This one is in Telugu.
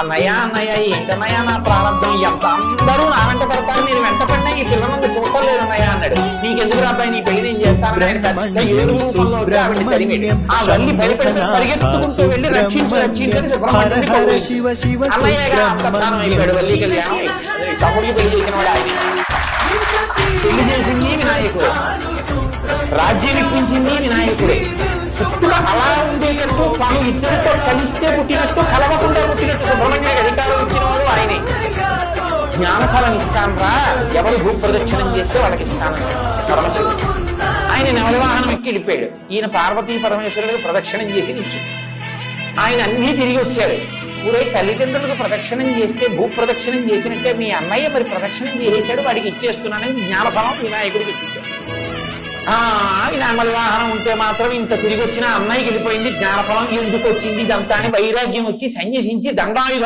అన్నయ్య ఏంటన్నయ్య నా ప్రారంభం ఎంత అందరూ నా వెంట పడతాను, నేను వెంట పడినా ఈ పిల్లలందరూ చూడలేదు అన్నయ్య అన్నాడు. నీకెందుకు అబ్బాయి, నీ పెళ్లి నేను చేస్తాను. ఆ వల్లి భయపడి పరిగెత్తుకుంటూ వెళ్ళి రక్షించని సుబ్రహ్మణ్యుడు అన్నయ్యగా అంతర్ధానం అయిపోయాడు. వల్లి కళ్యాణం తమ్ముడికి పెళ్లి చేసిన వాడు ఆయన. పెళ్లి చేసింది వినాయకుడు, రాజ్యం ఇప్పించింది వినాయకుడే. చుట్టూ అలా ఉండేటట్టు తాను ఇద్దరితో కలిస్తే పుట్టినట్టు కలవకుండా పుట్టినట్టు సుబ్రహ్మణ్యుడికి అధికారం ఇచ్చిన వాడు ఆయనే. జ్ఞానఫలం ఇస్తానరా, ఎవరు భూప్రదక్షిణం చేస్తే వాళ్ళకి ఇస్తాను పరమశివుడు. ఆయన నెమలి వాహనం ఎక్కి వెళ్ళిపోయాడు. ఈయన పార్వతీ పరమేశ్వరుడికి ప్రదక్షిణం చేసి ఇచ్చి ఆయన అన్నీ తిరిగి వచ్చారు. ఊరై తల్లిదండ్రులకు ప్రదక్షిణం చేస్తే భూప్రదక్షిణం చేసినట్టే మీ అన్నయ్య మరి ప్రదక్షిణం చేసేశాడు, వాడికి ఇచ్చేస్తున్నానని జ్ఞానఫలం వినాయకుడికి ఇచ్చేశాడు. నెమలి వాహనం ఉంటే మాత్రం ఇంత తిరిగి వచ్చిన అన్నయ్యకి వెళ్ళిపోయింది, జ్ఞానఫలం ఎందుకు వచ్చింది ఇదంతా అని వైరాగ్యం వచ్చి సన్యసించి దండాయుధం